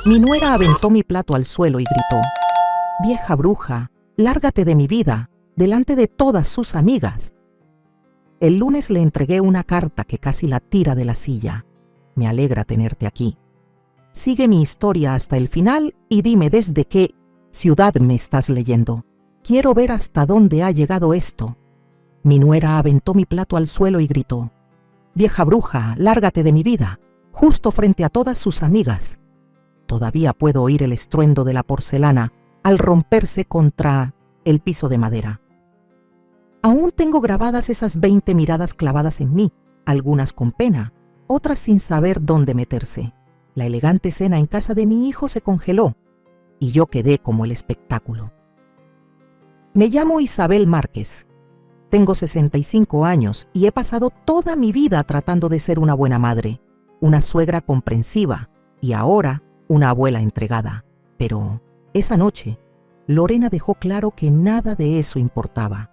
Mi nuera aventó mi plato al suelo y gritó: «Vieja bruja, lárgate de mi vida, delante de todas sus amigas». El lunes le entregué una carta que casi la tira de la silla. «Me alegra tenerte aquí. Sigue mi historia hasta el final y dime desde qué ciudad me estás leyendo. Quiero ver hasta dónde ha llegado esto». Mi nuera aventó mi plato al suelo y gritó: «Vieja bruja, lárgate de mi vida», justo frente a todas sus amigas. Todavía puedo oír el estruendo de la porcelana al romperse contra el piso de madera. Aún tengo grabadas esas 20 miradas clavadas en mí, algunas con pena, otras sin saber dónde meterse. La elegante cena en casa de mi hijo se congeló y yo quedé como el espectáculo. Me llamo Isabel Márquez. Tengo 65 años y he pasado toda mi vida tratando de ser una buena madre, una suegra comprensiva y ahora una abuela entregada. Pero esa noche, Lorena dejó claro que nada de eso importaba.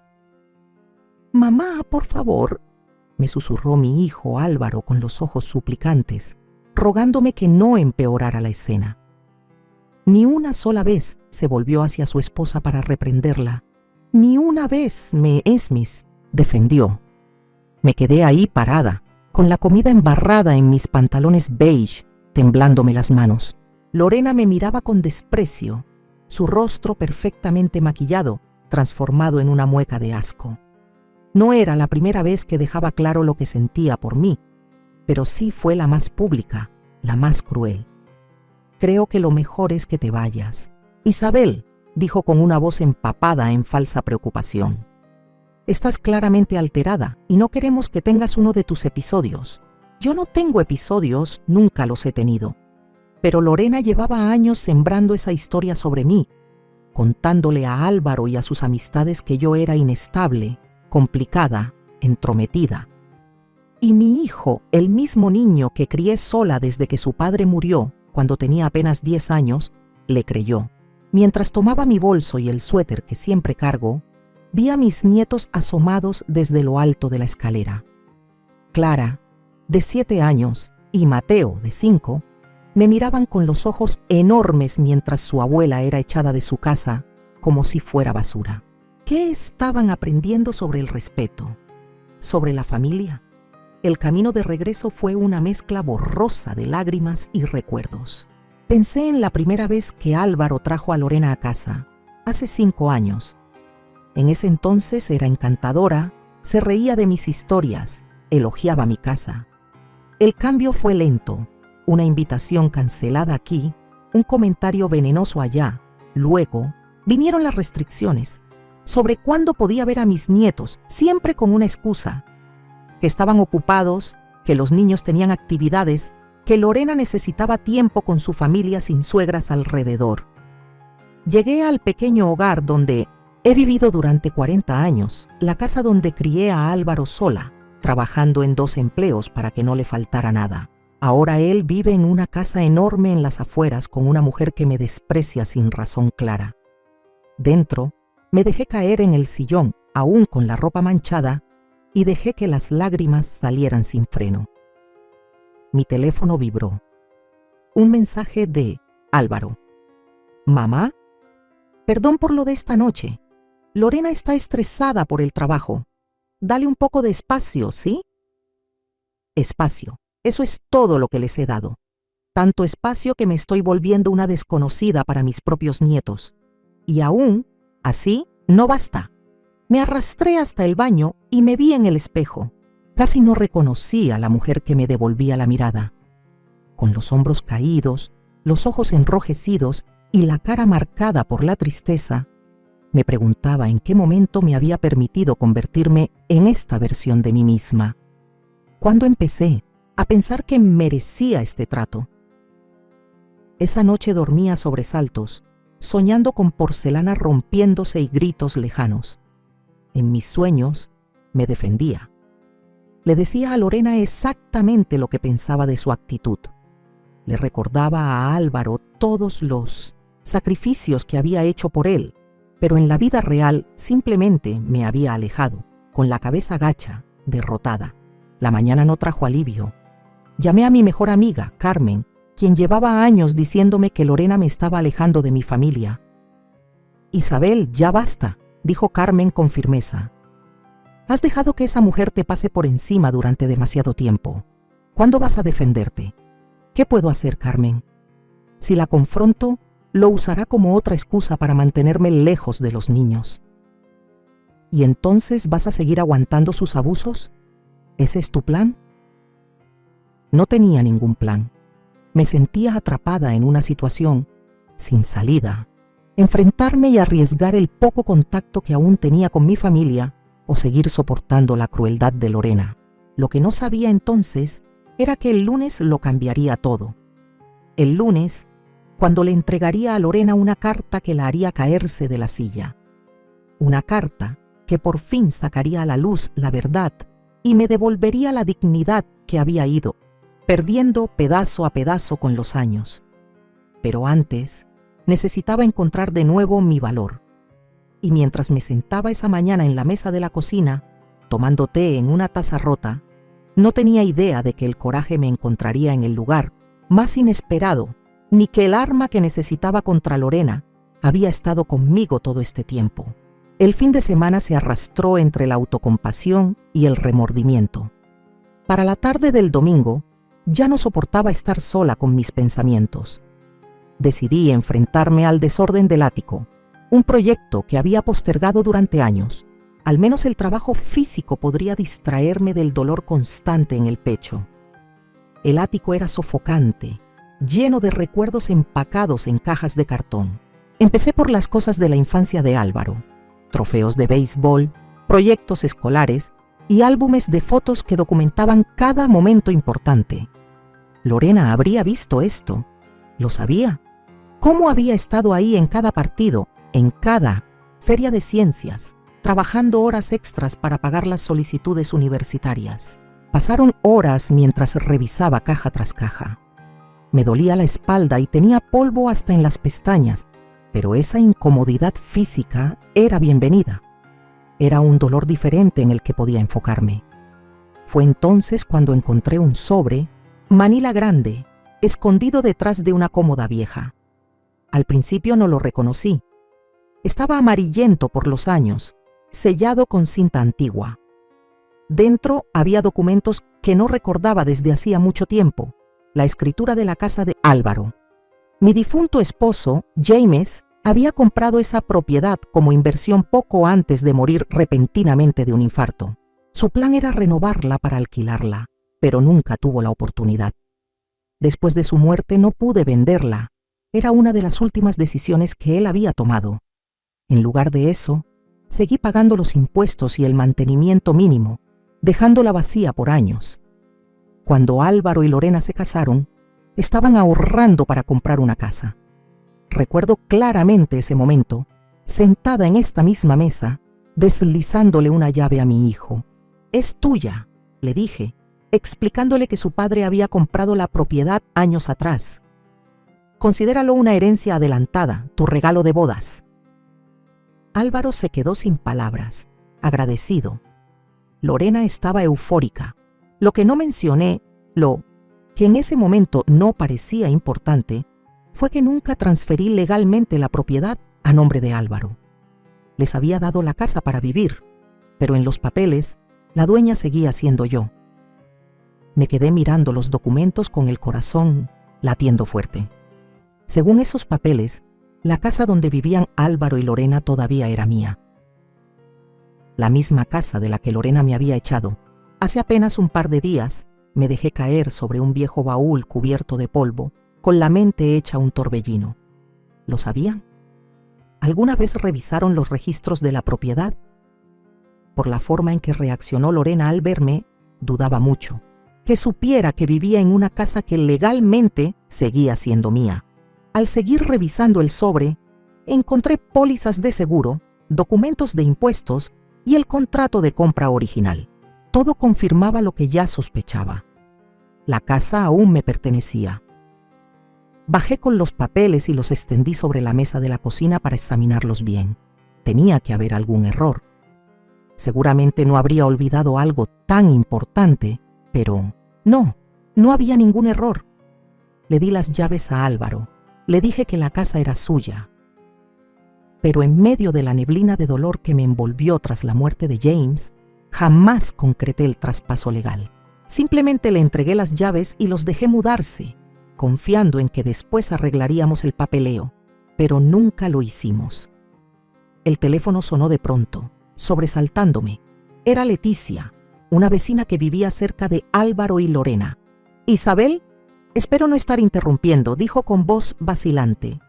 «Mamá, por favor», me susurró mi hijo Álvaro con los ojos suplicantes, rogándome que no empeorara la escena. Ni una sola vez se volvió hacia su esposa para reprenderla. Ni una vez me defendió. Me quedé ahí parada, con la comida embarrada en mis pantalones beige, temblándome las manos. Lorena me miraba con desprecio, su rostro perfectamente maquillado, transformado en una mueca de asco. No era la primera vez que dejaba claro lo que sentía por mí, pero sí fue la más pública, la más cruel. «Creo que lo mejor es que te vayas, Isabel», dijo con una voz empapada en falsa preocupación. «Estás claramente alterada y no queremos que tengas uno de tus episodios». Yo no tengo episodios, nunca los he tenido. Pero Lorena llevaba años sembrando esa historia sobre mí, contándole a Álvaro y a sus amistades que yo era inestable, complicada, entrometida. Y mi hijo, el mismo niño que crié sola desde que su padre murió, cuando tenía apenas 10 años, le creyó. Mientras tomaba mi bolso y el suéter que siempre cargo, vi a mis nietos asomados desde lo alto de la escalera. Clara, de 7 años, y Mateo, de 5, me miraban con los ojos enormes mientras su abuela era echada de su casa como si fuera basura. ¿Qué estaban aprendiendo sobre el respeto? ¿Sobre la familia? El camino de regreso fue una mezcla borrosa de lágrimas y recuerdos. Pensé en la primera vez que Álvaro trajo a Lorena a casa, hace 5 años. En ese entonces era encantadora, se reía de mis historias, elogiaba mi casa. El cambio fue lento, una invitación cancelada aquí, un comentario venenoso allá. Luego vinieron las restricciones sobre cuándo podía ver a mis nietos, siempre con una excusa: que estaban ocupados, que los niños tenían actividades, que Lorena necesitaba tiempo con su familia sin suegras alrededor. Llegué al pequeño hogar donde he vivido durante 40 años, la casa donde crié a Álvaro sola, trabajando en 2 empleos para que no le faltara nada. Ahora él vive en una casa enorme en las afueras con una mujer que me desprecia sin razón clara. Dentro, me dejé caer en el sillón, aún con la ropa manchada, y dejé que las lágrimas salieran sin freno. Mi teléfono vibró. Un mensaje de Álvaro. «Mamá, perdón por lo de esta noche. Lorena está estresada por el trabajo. Dale un poco de espacio, ¿sí?» Espacio. Eso es todo lo que les he dado. Tanto espacio que me estoy volviendo una desconocida para mis propios nietos. Y aún, así, no basta. Me arrastré hasta el baño y me vi en el espejo. Casi no reconocí a la mujer que me devolvía la mirada. Con los hombros caídos, los ojos enrojecidos y la cara marcada por la tristeza, me preguntaba en qué momento me había permitido convertirme en esta versión de mí misma. ¿Cuándo empecé a pensar que merecía este trato? Esa noche dormí a sobresaltos, soñando con porcelana rompiéndose y gritos lejanos. En mis sueños me defendía. Le decía a Lorena exactamente lo que pensaba de su actitud. Le recordaba a Álvaro todos los sacrificios que había hecho por él, pero en la vida real simplemente me había alejado, con la cabeza gacha, derrotada. La mañana no trajo alivio. Llamé a mi mejor amiga, Carmen, quien llevaba años diciéndome que Lorena me estaba alejando de mi familia. «Isabel, ya basta», dijo Carmen con firmeza. «Has dejado que esa mujer te pase por encima durante demasiado tiempo. ¿Cuándo vas a defenderte? ¿Qué puedo hacer, Carmen? Si la confronto, lo usará como otra excusa para mantenerme lejos de los niños. ¿Y entonces vas a seguir aguantando sus abusos? ¿Ese es tu plan?» No tenía ningún plan. Me sentía atrapada en una situación sin salida. Enfrentarme y arriesgar el poco contacto que aún tenía con mi familia o seguir soportando la crueldad de Lorena. Lo que no sabía entonces era que el lunes lo cambiaría todo. El lunes, cuando le entregaría a Lorena una carta que la haría caerse de la silla. Una carta que por fin sacaría a la luz la verdad y me devolvería la dignidad que había ido perdiendo pedazo a pedazo con los años. Pero antes, necesitaba encontrar de nuevo mi valor. Y mientras me sentaba esa mañana en la mesa de la cocina, tomando té en una taza rota, no tenía idea de que el coraje me encontraría en el lugar más inesperado, ni que el arma que necesitaba contra Lorena había estado conmigo todo este tiempo. El fin de semana se arrastró entre la autocompasión y el remordimiento. Para la tarde del domingo, ya no soportaba estar sola con mis pensamientos. Decidí enfrentarme al desorden del ático, un proyecto que había postergado durante años. Al menos el trabajo físico podría distraerme del dolor constante en el pecho. El ático era sofocante, lleno de recuerdos empacados en cajas de cartón. Empecé por las cosas de la infancia de Álvaro: trofeos de béisbol, proyectos escolares y álbumes de fotos que documentaban cada momento importante. Lorena habría visto esto. Lo sabía. ¿Cómo había estado ahí en cada partido, en cada feria de ciencias, trabajando horas extras para pagar las solicitudes universitarias? Pasaron horas mientras revisaba caja tras caja. Me dolía la espalda y tenía polvo hasta en las pestañas, pero esa incomodidad física era bienvenida. Era un dolor diferente en el que podía enfocarme. Fue entonces cuando encontré un sobre, manila grande, escondido detrás de una cómoda vieja. Al principio no lo reconocí. Estaba amarillento por los años, sellado con cinta antigua. Dentro había documentos que no recordaba desde hacía mucho tiempo: la escritura de la casa de Álvaro. Mi difunto esposo, James, había comprado esa propiedad como inversión poco antes de morir repentinamente de un infarto. Su plan era renovarla para alquilarla, pero nunca tuvo la oportunidad. Después de su muerte no pude venderla. Era una de las últimas decisiones que él había tomado. En lugar de eso, seguí pagando los impuestos y el mantenimiento mínimo, dejándola vacía por años. Cuando Álvaro y Lorena se casaron, estaban ahorrando para comprar una casa. Recuerdo claramente ese momento, sentada en esta misma mesa, deslizándole una llave a mi hijo. «Es tuya», le dije, explicándole que su padre había comprado la propiedad años atrás. «Considéralo una herencia adelantada, tu regalo de bodas». Álvaro se quedó sin palabras, agradecido. Lorena estaba eufórica. Lo que no mencioné, lo que en ese momento no parecía importante, fue que nunca transferí legalmente la propiedad a nombre de Álvaro. Les había dado la casa para vivir, pero en los papeles, la dueña seguía siendo yo. Me quedé mirando los documentos con el corazón latiendo fuerte. Según esos papeles, la casa donde vivían Álvaro y Lorena todavía era mía. La misma casa de la que Lorena me había echado. Hace apenas un par de días me dejé caer sobre un viejo baúl cubierto de polvo, con la mente hecha un torbellino. ¿Lo sabían? ¿Alguna vez revisaron los registros de la propiedad? Por la forma en que reaccionó Lorena al verme, dudaba mucho que supiera que vivía en una casa que legalmente seguía siendo mía. Al seguir revisando el sobre, encontré pólizas de seguro, documentos de impuestos y el contrato de compra original. Todo confirmaba lo que ya sospechaba. La casa aún me pertenecía. Bajé con los papeles y los extendí sobre la mesa de la cocina para examinarlos bien. Tenía que haber algún error. Seguramente no habría olvidado algo tan importante, pero no había ningún error. Le di las llaves a Álvaro. Le dije que la casa era suya. Pero en medio de la neblina de dolor que me envolvió tras la muerte de James, jamás concreté el traspaso legal. Simplemente le entregué las llaves y los dejé mudarse, confiando en que después arreglaríamos el papeleo, pero nunca lo hicimos. El teléfono sonó de pronto, sobresaltándome. Era Leticia, una vecina que vivía cerca de Álvaro y Lorena. «Isabel, espero no estar interrumpiendo», dijo con voz vacilante.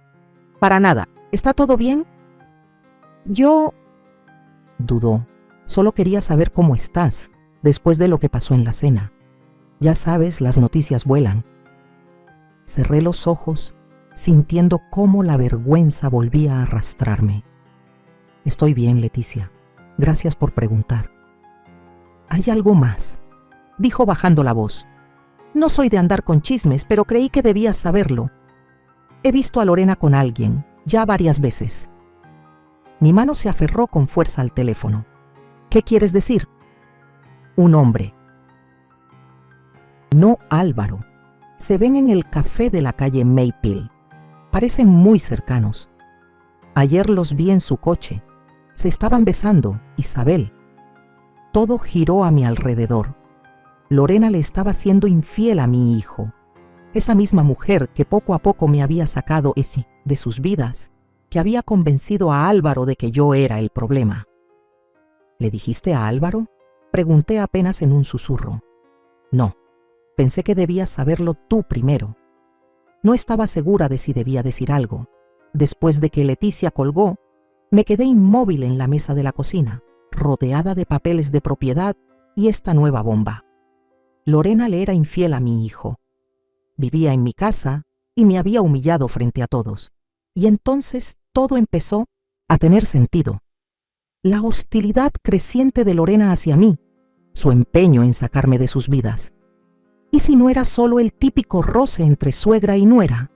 «Para nada. ¿Está todo bien?» «Yo…» dudó. «Solo quería saber cómo estás, después de lo que pasó en la cena. Ya sabes, las noticias vuelan». Cerré los ojos, sintiendo cómo la vergüenza volvía a arrastrarme. «Estoy bien, Leticia. Gracias por preguntar». «Hay algo más», dijo bajando la voz. «No soy de andar con chismes, pero creí que debías saberlo. He visto a Lorena con alguien, ya varias veces». Mi mano se aferró con fuerza al teléfono. «¿Qué quieres decir?» «Un hombre». «No Álvaro. Se ven en el café de la calle Maple. Parecen muy cercanos. Ayer los vi en su coche. Se estaban besando, Isabel». Todo giró a mi alrededor. Lorena le estaba siendo infiel a mi hijo. Esa misma mujer que poco a poco me había sacado de sus vidas, que había convencido a Álvaro de que yo era el problema. «¿Le dijiste a Álvaro?», pregunté apenas en un susurro. «No, pensé que debías saberlo tú primero». No estaba segura de si debía decir algo. Después de que Leticia colgó, me quedé inmóvil en la mesa de la cocina, rodeada de papeles de propiedad y esta nueva bomba. Lorena le era infiel a mi hijo. Vivía en mi casa y me había humillado frente a todos. Y entonces todo empezó a tener sentido. La hostilidad creciente de Lorena hacia mí, su empeño en sacarme de sus vidas. ¿Y si no era solo el típico roce entre suegra y nuera?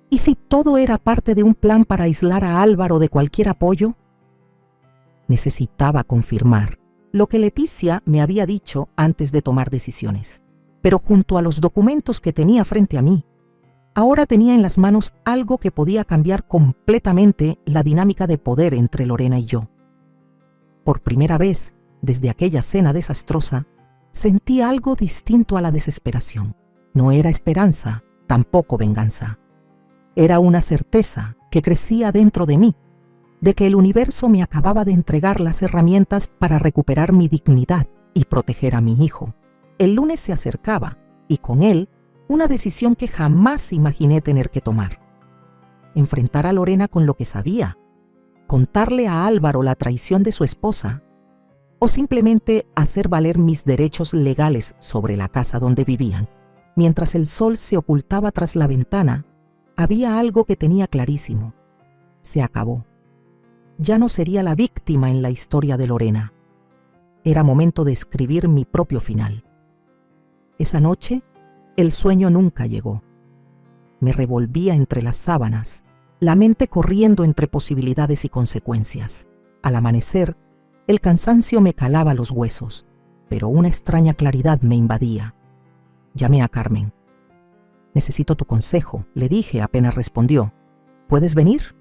¿Y si todo era parte de un plan para aislar a Álvaro de cualquier apoyo? Necesitaba confirmar lo que Leticia me había dicho antes de tomar decisiones. Pero junto a los documentos que tenía frente a mí, ahora tenía en las manos algo que podía cambiar completamente la dinámica de poder entre Lorena y yo. Por primera vez, desde aquella cena desastrosa, sentí algo distinto a la desesperación. No era esperanza, tampoco venganza. Era una certeza que crecía dentro de mí, de que el universo me acababa de entregar las herramientas para recuperar mi dignidad y proteger a mi hijo. El lunes se acercaba, y con él, una decisión que jamás imaginé tener que tomar. Enfrentar a Lorena con lo que sabía, contarle a Álvaro la traición de su esposa, o simplemente hacer valer mis derechos legales sobre la casa donde vivían. Mientras el sol se ocultaba tras la ventana, había algo que tenía clarísimo. Se acabó. Ya no sería la víctima en la historia de Lorena. Era momento de escribir mi propio final. Esa noche, el sueño nunca llegó. Me revolvía entre las sábanas, la mente corriendo entre posibilidades y consecuencias. Al amanecer, el cansancio me calaba los huesos, pero una extraña claridad me invadía. Llamé a Carmen. «Necesito tu consejo», le dije apenas respondió. «¿Puedes venir?».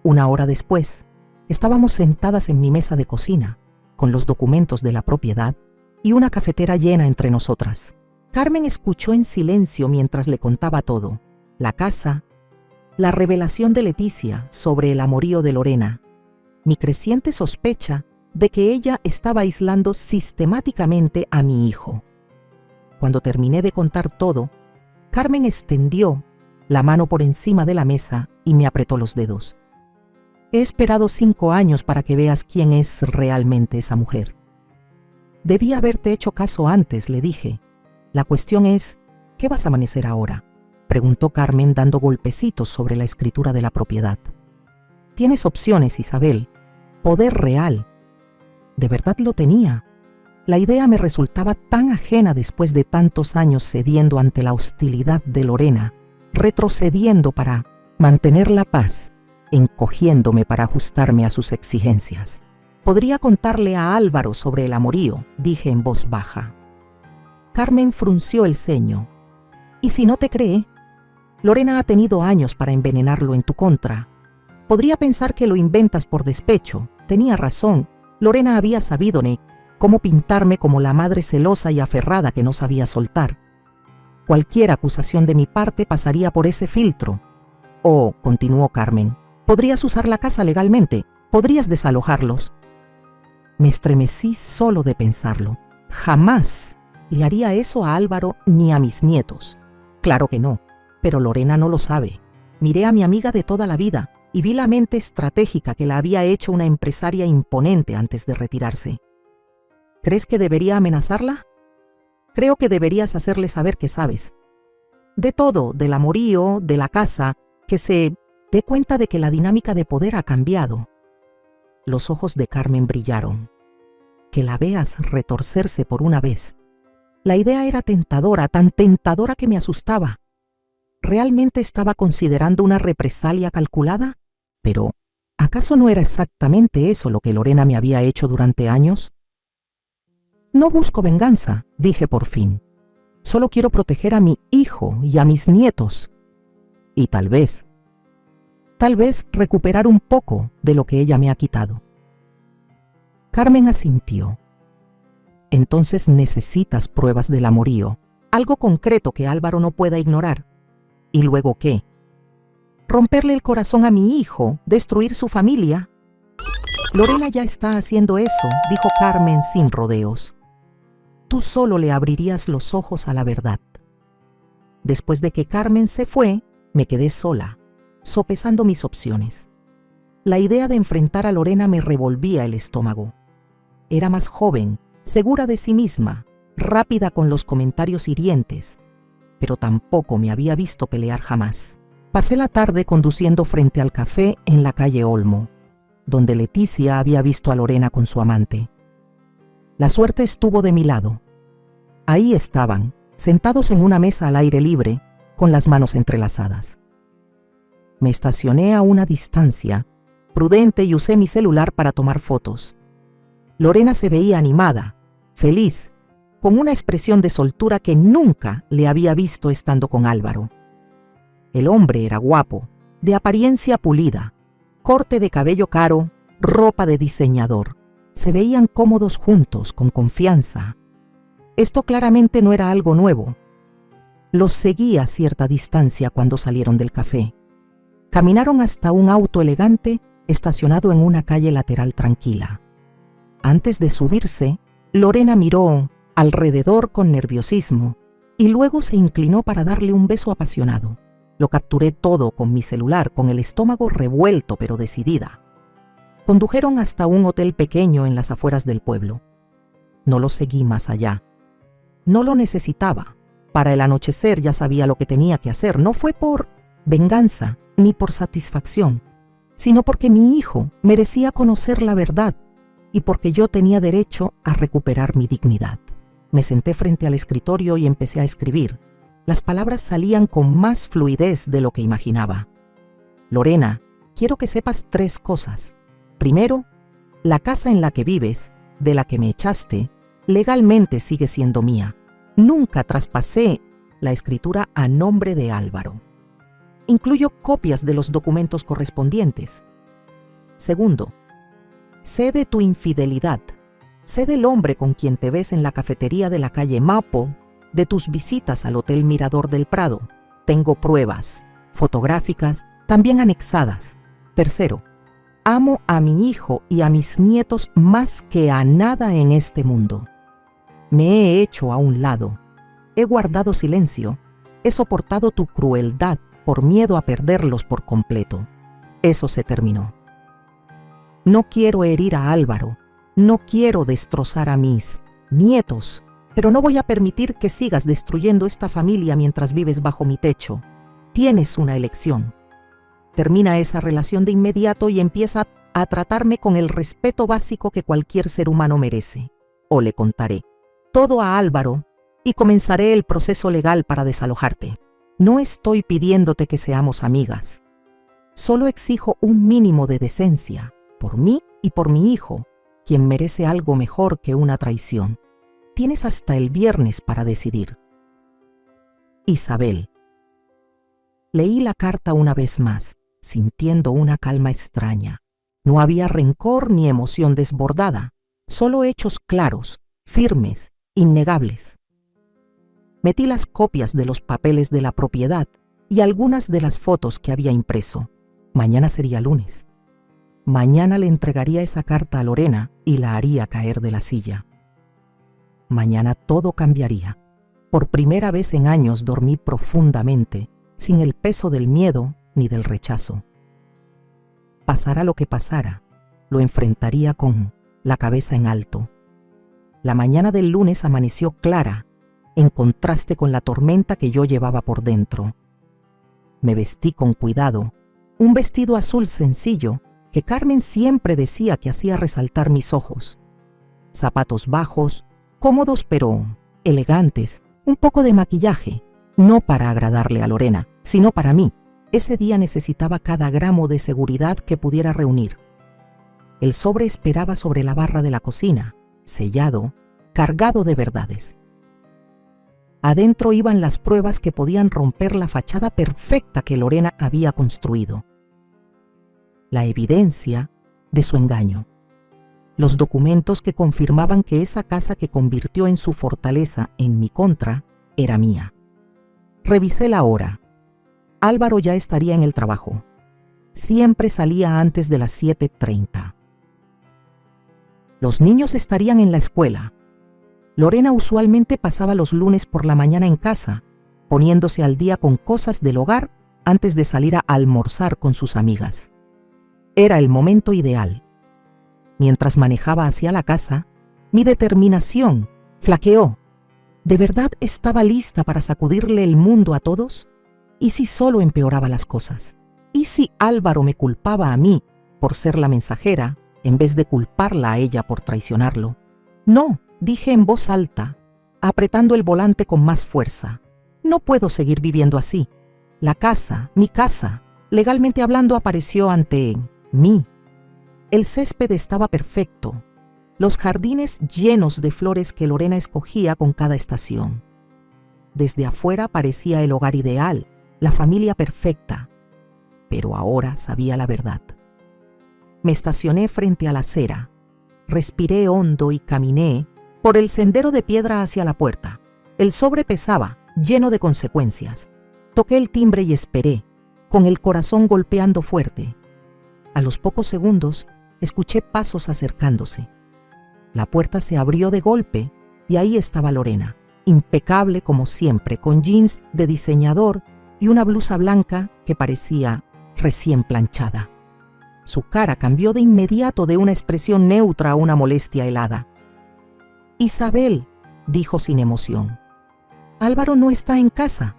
Una hora después, estábamos sentadas en mi mesa de cocina, con los documentos de la propiedad y una cafetera llena entre nosotras. Carmen escuchó en silencio mientras le contaba todo: la casa, la revelación de Leticia sobre el amorío de Lorena, mi creciente sospecha de que ella estaba aislando sistemáticamente a mi hijo. Cuando terminé de contar todo, Carmen extendió la mano por encima de la mesa y me apretó los dedos. «He esperado 5 años para que veas quién es realmente esa mujer». «Debí haberte hecho caso antes», le dije. «La cuestión es, ¿qué vas a amanecer ahora?», preguntó Carmen dando golpecitos sobre la escritura de la propiedad. «Tienes opciones, Isabel. Poder real». De verdad lo tenía. La idea me resultaba tan ajena después de tantos años cediendo ante la hostilidad de Lorena, retrocediendo para mantener la paz, encogiéndome para ajustarme a sus exigencias. «Podría contarle a Álvaro sobre el amorío», dije en voz baja. Carmen frunció el ceño. Y si no te cree, Lorena ha tenido años para envenenarlo en tu contra. Podría pensar que lo inventas por despecho. Tenía razón. Lorena había sabido, Nick, cómo pintarme como la madre celosa y aferrada que no sabía soltar. Cualquier acusación de mi parte pasaría por ese filtro. Oh, continuó Carmen, podrías usar la casa legalmente, podrías desalojarlos. Me estremecí solo de pensarlo. Jamás le haría eso a Álvaro ni a mis nietos. Claro que no, pero Lorena no lo sabe. Miré a mi amiga de toda la vida y vi la mente estratégica que la había hecho una empresaria imponente antes de retirarse. ¿Crees que debería amenazarla? Creo que deberías hacerle saber que sabes. De todo, del amorío, de la casa, que se dé cuenta de que la dinámica de poder ha cambiado. Los ojos de Carmen brillaron. Que la veas retorcerse por una vez. La idea era tentadora, tan tentadora que me asustaba. ¿Realmente estaba considerando una represalia calculada? Pero, ¿acaso no era exactamente eso lo que Lorena me había hecho durante años? No busco venganza, dije por fin. Solo quiero proteger a mi hijo y a mis nietos. Y tal vez recuperar un poco de lo que ella me ha quitado. Carmen asintió. Entonces necesitas pruebas del amorío, algo concreto que Álvaro no pueda ignorar. ¿Y luego qué? ¿Romperle el corazón a mi hijo? ¿Destruir su familia? Lorena ya está haciendo eso, dijo Carmen sin rodeos. Tú solo le abrirías los ojos a la verdad. Después de que Carmen se fue, me quedé sola, sopesando mis opciones. La idea de enfrentar a Lorena me revolvía el estómago. Era más joven, segura de sí misma, rápida con los comentarios hirientes, pero tampoco me había visto pelear jamás. Pasé la tarde conduciendo frente al café en la calle Olmo, donde Leticia había visto a Lorena con su amante. La suerte estuvo de mi lado. Ahí estaban, sentados en una mesa al aire libre, con las manos entrelazadas. Me estacioné a una distancia, prudente, y usé mi celular para tomar fotos. Lorena se veía animada, feliz, con una expresión de soltura que nunca le había visto estando con Álvaro. El hombre era guapo, de apariencia pulida, corte de cabello caro, ropa de diseñador. Se veían cómodos juntos, con confianza. Esto claramente no era algo nuevo. Los seguí a cierta distancia cuando salieron del café. Caminaron hasta un auto elegante estacionado en una calle lateral tranquila. Antes de subirse, Lorena miró alrededor con nerviosismo y luego se inclinó para darle un beso apasionado. Lo capturé todo con mi celular, con el estómago revuelto pero decidida. Condujeron hasta un hotel pequeño en las afueras del pueblo. No lo seguí más allá. No lo necesitaba. Para el anochecer ya sabía lo que tenía que hacer. No fue por venganza ni por satisfacción, sino porque mi hijo merecía conocer la verdad y porque yo tenía derecho a recuperar mi dignidad. Me senté frente al escritorio y empecé a escribir. Las palabras salían con más fluidez de lo que imaginaba. Lorena, quiero que sepas 3 cosas. Primero, la casa en la que vives, de la que me echaste, legalmente sigue siendo mía. Nunca traspasé la escritura a nombre de Álvaro. Incluyo copias de los documentos correspondientes. Segundo, sé de tu infidelidad. Sé del hombre con quien te ves en la cafetería de la calle Maple, de tus visitas al Hotel Mirador del Prado. Tengo pruebas, fotográficas, también anexadas. Tercero, amo a mi hijo y a mis nietos más que a nada en este mundo. Me he hecho a un lado. He guardado silencio. He soportado tu crueldad por miedo a perderlos por completo. Eso se terminó. No quiero herir a Álvaro. No quiero destrozar a mis nietos. Pero no voy a permitir que sigas destruyendo esta familia mientras vives bajo mi techo. Tienes una elección. Termina esa relación de inmediato y empieza a tratarme con el respeto básico que cualquier ser humano merece. O le contaré todo a Álvaro y comenzaré el proceso legal para desalojarte. No estoy pidiéndote que seamos amigas. Solo exijo un mínimo de decencia, por mí y por mi hijo, quien merece algo mejor que una traición. Tienes hasta el viernes para decidir. Isabel. Leí la carta una vez más, sintiendo una calma extraña. No había rencor ni emoción desbordada, solo hechos claros, firmes, innegables. Metí las copias de los papeles de la propiedad y algunas de las fotos que había impreso. Mañana sería lunes. Mañana le entregaría esa carta a Lorena y la haría caer de la silla. Mañana todo cambiaría. Por primera vez en años dormí profundamente, sin el peso del miedo ni del rechazo. Pasara lo que pasara, lo enfrentaría con la cabeza en alto. La mañana del lunes amaneció clara, en contraste con la tormenta que yo llevaba por dentro. Me vestí con cuidado, un vestido azul sencillo que Carmen siempre decía que hacía resaltar mis ojos. Zapatos bajos, cómodos pero elegantes, un poco de maquillaje, no para agradarle a Lorena, sino para mí. Ese día necesitaba cada gramo de seguridad que pudiera reunir. El sobre esperaba sobre la barra de la cocina, sellado, cargado de verdades. Adentro iban las pruebas que podían romper la fachada perfecta que Lorena había construido. La evidencia de su engaño. Los documentos que confirmaban que esa casa que convirtió en su fortaleza en mi contra era mía. Revisé la hora. Álvaro ya estaría en el trabajo. Siempre salía antes de las 7:30. Los niños estarían en la escuela. Lorena usualmente pasaba los lunes por la mañana en casa, poniéndose al día con cosas del hogar antes de salir a almorzar con sus amigas. Era el momento ideal. Mientras manejaba hacia la casa, mi determinación flaqueó. ¿De verdad estaba lista para sacudirle el mundo a todos? ¿Y si solo empeoraba las cosas? ¿Y si Álvaro me culpaba a mí por ser la mensajera en vez de culparla a ella por traicionarlo? No, dije en voz alta, apretando el volante con más fuerza. No puedo seguir viviendo así. La casa, mi casa, legalmente hablando, apareció ante mí. El césped estaba perfecto, los jardines llenos de flores que Lorena escogía con cada estación. Desde afuera parecía el hogar ideal, la familia perfecta, pero ahora sabía la verdad. Me estacioné frente a la acera, respiré hondo y caminé por el sendero de piedra hacia la puerta. El sobre pesaba, lleno de consecuencias. Toqué el timbre y esperé, con el corazón golpeando fuerte. A los pocos segundos, escuché pasos acercándose. La puerta se abrió de golpe y ahí estaba Lorena, impecable como siempre, con jeans de diseñador y una blusa blanca que parecía recién planchada. Su cara cambió de inmediato de una expresión neutra a una molestia helada. «Isabel», dijo sin emoción, «Álvaro no está en casa».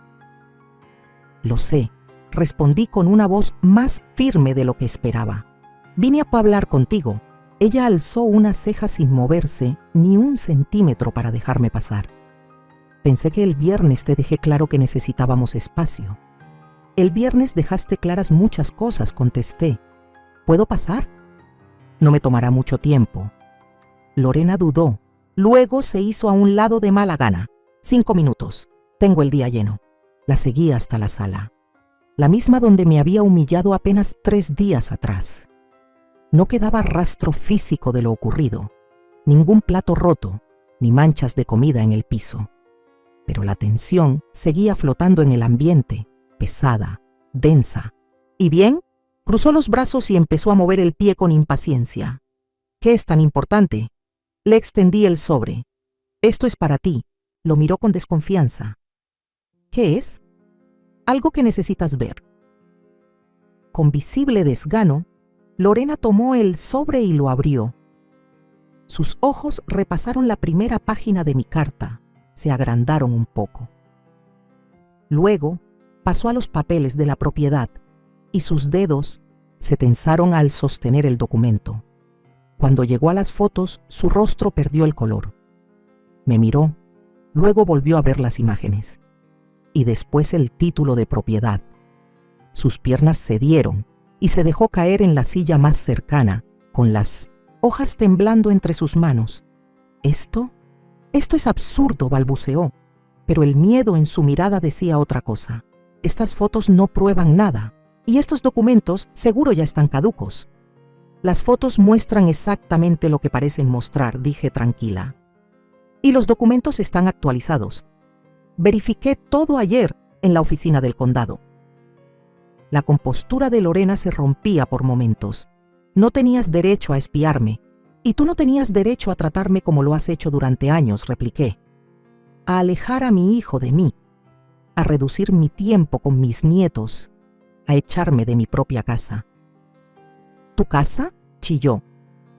«Lo sé», respondí con una voz más firme de lo que esperaba. «Vine a hablar contigo». Ella alzó una ceja sin moverse ni un centímetro para dejarme pasar. «Pensé que el viernes te dejé claro que necesitábamos espacio». «El viernes dejaste claras muchas cosas», contesté. «¿Puedo pasar?» «No me tomará mucho tiempo». Lorena dudó. Luego se hizo a un lado de mala gana. 5 minutos. Tengo el día lleno. La seguí hasta la sala. La misma donde me había humillado apenas 3 días atrás. No quedaba rastro físico de lo ocurrido. Ningún plato roto, ni manchas de comida en el piso. Pero la tensión seguía flotando en el ambiente, pesada, densa. ¿Y bien? Cruzó los brazos y empezó a mover el pie con impaciencia. ¿Qué es tan importante? Le extendí el sobre. «Esto es para ti». Lo miró con desconfianza. «¿Qué es?» «Algo que necesitas ver». Con visible desgano, Lorena tomó el sobre y lo abrió. Sus ojos repasaron la primera página de mi carta. Se agrandaron un poco. Luego pasó a los papeles de la propiedad y sus dedos se tensaron al sostener el documento. Cuando llegó a las fotos, su rostro perdió el color. Me miró, luego volvió a ver las imágenes. Y después el título de propiedad. Sus piernas cedieron y se dejó caer en la silla más cercana, con las hojas temblando entre sus manos. Esto es absurdo», balbuceó. pero el miedo en su mirada decía otra cosa. Estas fotos no prueban nada, y estos documentos seguro ya están caducos. Las fotos muestran exactamente lo que parecen mostrar, dije tranquila. Y los documentos están actualizados. Verifiqué todo ayer en la oficina del condado. La compostura de Lorena se rompía por momentos. No tenías derecho a espiarme, y tú no tenías derecho a tratarme como lo has hecho durante años, repliqué. A alejar a mi hijo de mí, a reducir mi tiempo con mis nietos, a echarme de mi propia casa. ¿Tu casa?, chilló.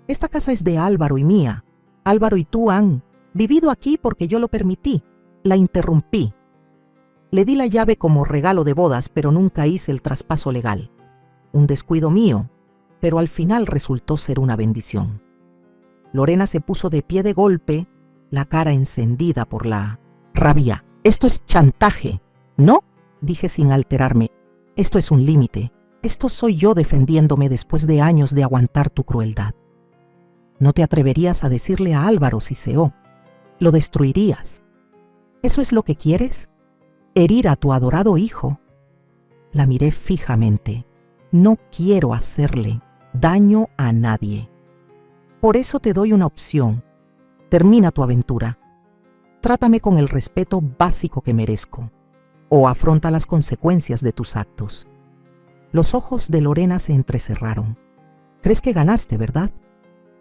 Esta casa es de Álvaro y mía. Álvaro y tú han vivido aquí porque yo lo permití. La interrumpí. Le di la llave como regalo de bodas, pero nunca hice el traspaso legal. Un descuido mío, pero al final resultó ser una bendición. Lorena se puso de pie de golpe, la cara encendida por la rabia. Esto es chantaje, ¿no?, dije sin alterarme. Esto es un límite. Esto soy yo defendiéndome después de años de aguantar tu crueldad. No te atreverías a decirle a Álvaro si Siseó. Lo destruirías. ¿Eso es lo que quieres? ¿Herir a tu adorado hijo? La miré fijamente. No quiero hacerle daño a nadie. Por eso te doy una opción. Termina tu aventura. Trátame con el respeto básico que merezco, o afronta las consecuencias de tus actos. Los ojos de Lorena se entrecerraron. ¿Crees que ganaste, verdad?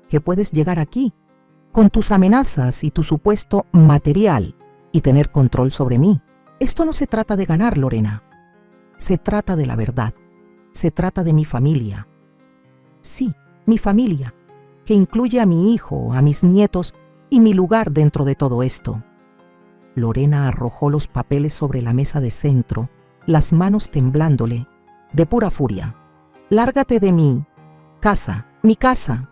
¿Que puedes llegar aquí, con tus amenazas y tu supuesto material, y tener control sobre mí? Esto no se trata de ganar, Lorena. Se trata de la verdad. Se trata de mi familia. Sí, mi familia, que incluye a mi hijo, a mis nietos y mi lugar dentro de todo esto. Lorena arrojó los papeles sobre la mesa de centro, las manos temblándole, de pura furia. «Lárgate de mi casa»,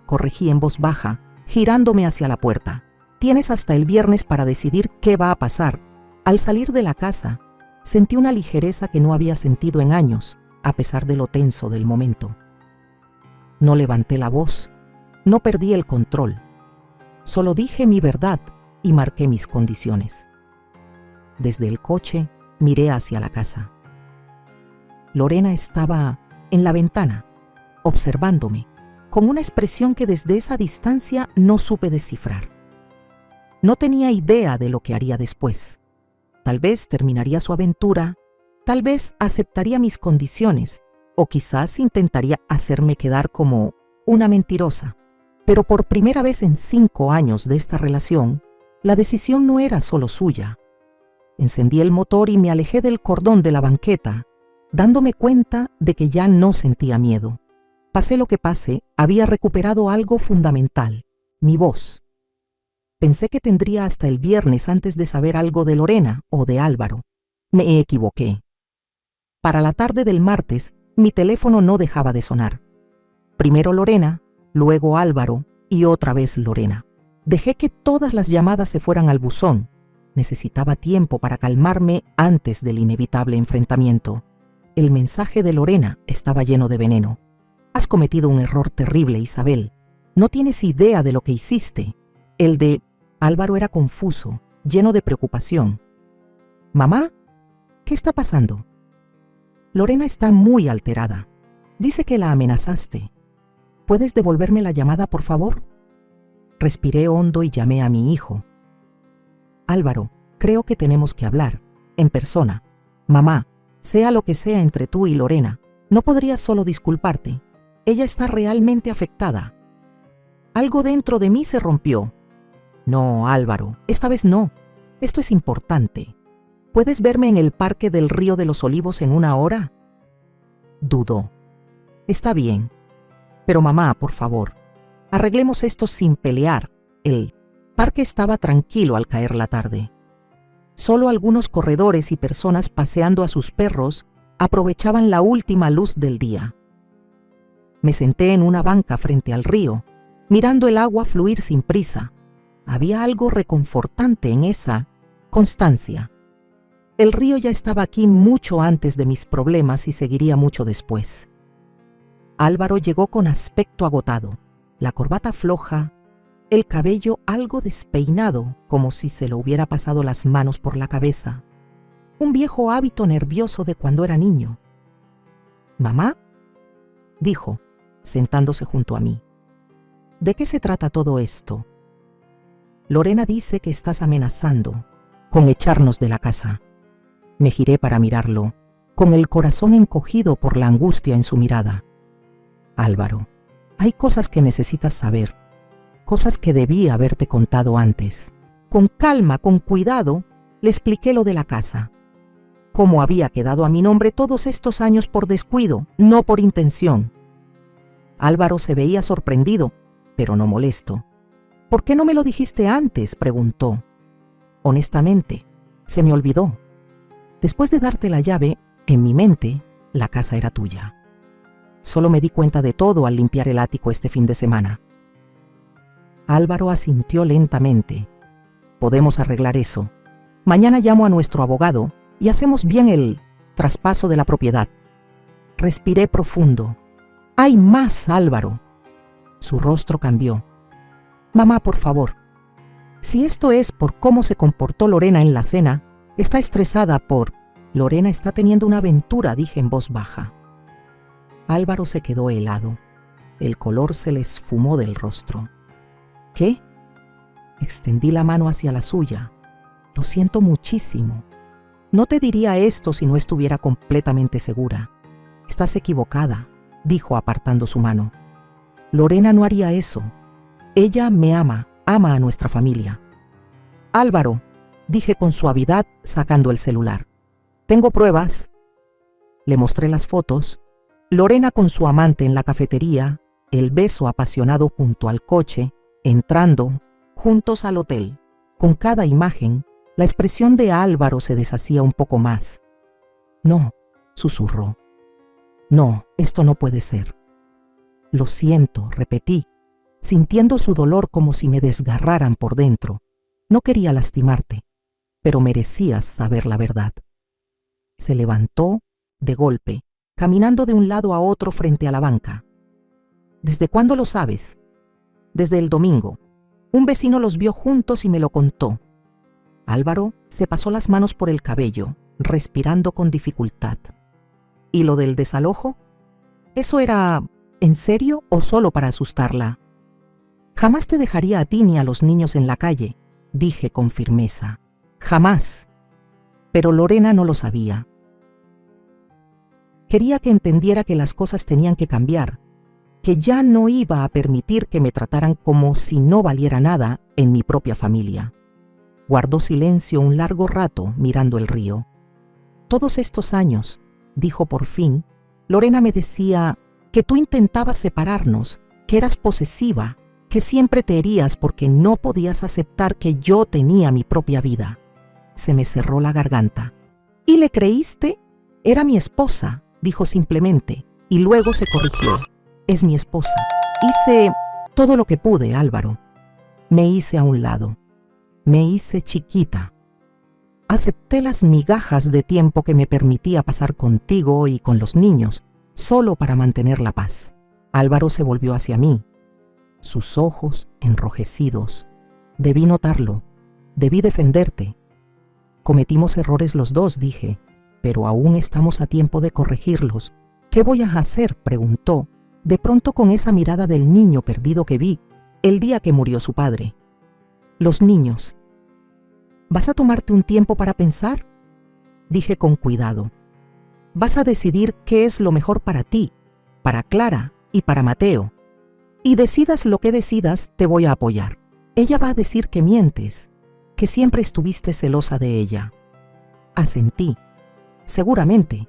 corregí en voz baja, girándome hacia la puerta. «Tienes hasta el viernes para decidir qué va a pasar». Al salir de la casa, sentí una ligereza que no había sentido en años, a pesar de lo tenso del momento. No levanté la voz, no perdí el control. Solo dije mi verdad y marqué mis condiciones. Desde el coche miré hacia la casa. Lorena estaba en la ventana, observándome, con una expresión que desde esa distancia no supe descifrar. No tenía idea de lo que haría después. Tal vez terminaría su aventura, tal vez aceptaría mis condiciones, o quizás intentaría hacerme quedar como una mentirosa. Pero por primera vez en 5 años de esta relación, la decisión no era solo suya. Encendí el motor y me alejé del cordón de la banqueta, dándome cuenta de que ya no sentía miedo. Pase lo que pase, había recuperado algo fundamental, mi voz. Pensé que tendría hasta el viernes antes de saber algo de Lorena o de Álvaro. Me equivoqué. Para la tarde del martes, mi teléfono no dejaba de sonar. Primero Lorena, luego Álvaro y otra vez Lorena. Dejé que todas las llamadas se fueran al buzón. Necesitaba tiempo para calmarme antes del inevitable enfrentamiento. El mensaje de Lorena estaba lleno de veneno. «Has cometido un error terrible, Isabel. No tienes idea de lo que hiciste». El de Álvaro era confuso, lleno de preocupación. «Mamá, ¿qué está pasando?» «Lorena está muy alterada. Dice que la amenazaste. ¿Puedes devolverme la llamada, por favor?» Respiré hondo y llamé a mi hijo. «Álvaro, creo que tenemos que hablar, en persona. Mamá, sea lo que sea entre tú y Lorena, ¿no podrías solo disculparte? Ella está realmente afectada». Algo dentro de mí se rompió. «No, Álvaro, esta vez no. Esto es importante. ¿Puedes verme en el Parque del Río de los Olivos en 1 hora?» Dudó. «Está bien. Pero mamá, por favor, arreglemos esto sin pelear». El parque estaba tranquilo al caer la tarde. Solo algunos corredores y personas paseando a sus perros aprovechaban la última luz del día. Me senté en una banca frente al río, mirando el agua fluir sin prisa. Había algo reconfortante en esa constancia. El río ya estaba aquí mucho antes de mis problemas y seguiría mucho después. Álvaro llegó con aspecto agotado, la corbata floja, el cabello algo despeinado, como si se lo hubiera pasado las manos por la cabeza. Un viejo hábito nervioso de cuando era niño. «¿Mamá?», dijo, sentándose junto a mí. «¿De qué se trata todo esto?». «Lorena dice que estás amenazando con echarnos de la casa». Me giré para mirarlo, con el corazón encogido por la angustia en su mirada. «Álvaro, hay cosas que necesitas saber, cosas que debí haberte contado antes». Con calma, con cuidado, le expliqué lo de la casa. Cómo había quedado a mi nombre todos estos años por descuido, no por intención. Álvaro se veía sorprendido, pero no molesto. «¿Por qué no me lo dijiste antes?», preguntó. «Honestamente, se me olvidó. Después de darte la llave, en mi mente, la casa era tuya. Solo me di cuenta de todo al limpiar el ático este fin de semana». Álvaro asintió lentamente. «Podemos arreglar eso. Mañana llamo a nuestro abogado y hacemos bien el traspaso de la propiedad». Respiré profundo. «Hay más, Álvaro». Su rostro cambió. «Mamá, por favor. Si esto es por cómo se comportó Lorena en la cena, está estresada por... Lorena está teniendo una aventura», dije en voz baja. Álvaro se quedó helado. El color se le esfumó del rostro. «¿Qué?». Extendí la mano hacia la suya. «Lo siento muchísimo. No te diría esto si no estuviera completamente segura. Estás equivocada», dijo apartando su mano. «Lorena no haría eso. Ella me ama a nuestra familia». «Álvaro», dije con suavidad sacando el celular. «Tengo pruebas». Le mostré las fotos. Lorena con su amante en la cafetería, el beso apasionado junto al coche, entrando juntos al hotel. Con cada imagen, la expresión de Álvaro se deshacía un poco más. «No», susurró. «No, esto no puede ser». «Lo siento», repetí, sintiendo su dolor como si me desgarraran por dentro. «No quería lastimarte, pero merecías saber la verdad». Se levantó de golpe, caminando de un lado a otro frente a la banca. «¿Desde cuándo lo sabes?». «Desde el domingo. Un vecino los vio juntos y me lo contó». Álvaro se pasó las manos por el cabello, respirando con dificultad. «¿Y lo del desalojo? ¿Eso era en serio o solo para asustarla?». «Jamás te dejaría a ti ni a los niños en la calle», dije con firmeza. «Jamás». Pero Lorena no lo sabía. Quería que entendiera que las cosas tenían que cambiar, que ya no iba a permitir que me trataran como si no valiera nada en mi propia familia. Guardó silencio un largo rato mirando el río. «Todos estos años», dijo por fin, «Lorena me decía que tú intentabas separarnos, que eras posesiva, que siempre te herías porque no podías aceptar que yo tenía mi propia vida». Se me cerró la garganta. «¿Y le creíste?». «Era mi esposa», dijo simplemente, y luego se corrigió. «Es mi esposa. Hice todo lo que pude, Álvaro. Me hice a un lado. Me hice chiquita. Acepté las migajas de tiempo que me permitía pasar contigo y con los niños, solo para mantener la paz». Álvaro se volvió hacia mí. Sus ojos enrojecidos. «Debí notarlo. Debí defenderte. Cometimos errores los dos», dije, «pero aún estamos a tiempo de corregirlos». «¿Qué voy a hacer?», preguntó, de pronto con esa mirada del niño perdido que vi el día que murió su padre. «Los niños». «¿Vas a tomarte un tiempo para pensar?», dije con cuidado. «Vas a decidir qué es lo mejor para ti, para Clara y para Mateo. Y decidas lo que decidas, te voy a apoyar. Ella va a decir que mientes, que siempre estuviste celosa de ella». Asentí. «Seguramente.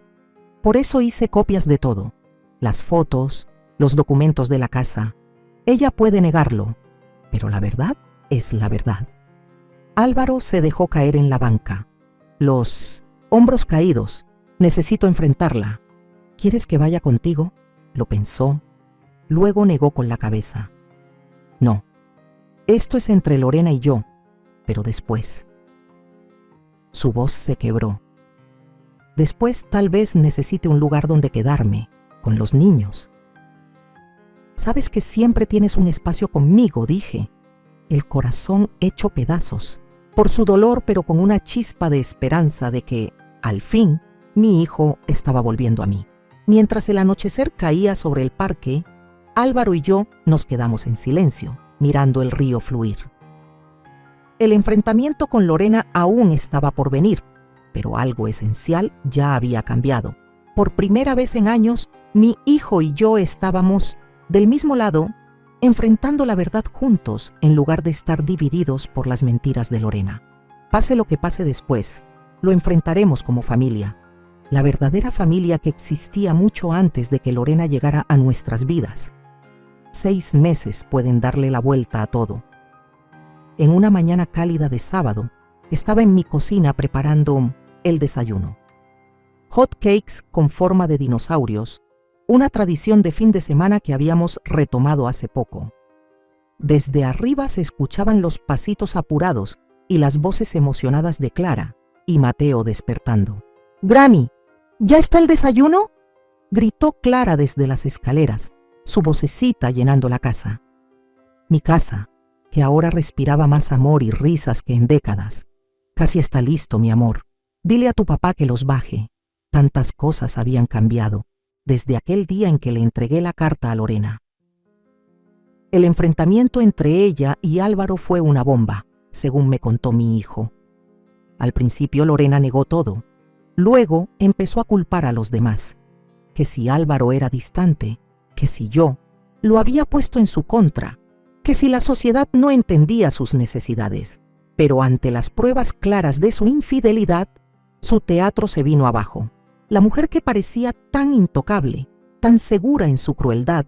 Por eso hice copias de todo. Las fotos, los documentos de la casa. Ella puede negarlo, pero la verdad es la verdad». Álvaro se dejó caer en la banca, los hombros caídos. «Necesito enfrentarla». «¿Quieres que vaya contigo?», lo pensó. Luego negó con la cabeza. «No. Esto es entre Lorena y yo, pero después». Su voz se quebró. «Después tal vez necesite un lugar donde quedarme, con los niños». «Sabes que siempre tienes un espacio conmigo», dije. el corazón hecho pedazos, por su dolor, pero con una chispa de esperanza de que, al fin, mi hijo estaba volviendo a mí. Mientras el anochecer caía sobre el parque, Álvaro y yo nos quedamos en silencio, mirando el río fluir. El enfrentamiento con Lorena aún estaba por venir, pero algo esencial ya había cambiado. Por primera vez en años, mi hijo y yo estábamos del mismo lado, enfrentando la verdad juntos en lugar de estar divididos por las mentiras de Lorena. Pase lo que pase después, lo enfrentaremos como familia, la verdadera familia que existía mucho antes de que Lorena llegara a nuestras vidas. 6 meses pueden darle la vuelta a todo. En una mañana cálida de sábado, estaba en mi cocina preparando el desayuno. Hot cakes con forma de dinosaurios, una tradición de fin de semana que habíamos retomado hace poco. Desde arriba se escuchaban los pasitos apurados y las voces emocionadas de Clara y Mateo despertando. «Grammy, ¿ya está el desayuno?», gritó Clara desde las escaleras, su vocecita llenando la casa. Mi casa, que ahora respiraba más amor y risas que en décadas. «Casi está listo, mi amor. Dile a tu papá que los baje». Tantas cosas habían cambiado desde aquel día en que le entregué la carta a Lorena. El enfrentamiento entre ella y Álvaro fue una bomba, según me contó mi hijo. Al principio Lorena negó todo. Luego empezó a culpar a los demás. Que si Álvaro era distante, que si yo lo había puesto en su contra, que si la sociedad no entendía sus necesidades. Pero ante las pruebas claras de su infidelidad, su teatro se vino abajo. La mujer que parecía tan intocable, tan segura en su crueldad,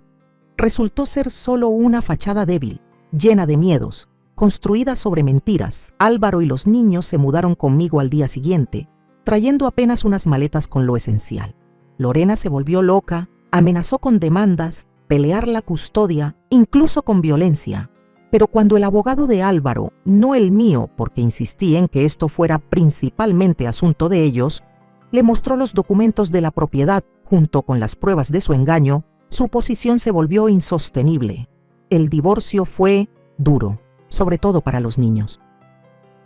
resultó ser solo una fachada débil, llena de miedos, construida sobre mentiras. Álvaro y los niños se mudaron conmigo al día siguiente, trayendo apenas unas maletas con lo esencial. Lorena se volvió loca, amenazó con demandas, pelear la custodia, incluso con violencia. Pero cuando el abogado de Álvaro, no el mío, porque insistí en que esto fuera principalmente asunto de ellos, le mostró los documentos de la propiedad junto con las pruebas de su engaño, su posición se volvió insostenible. El divorcio fue duro, sobre todo para los niños.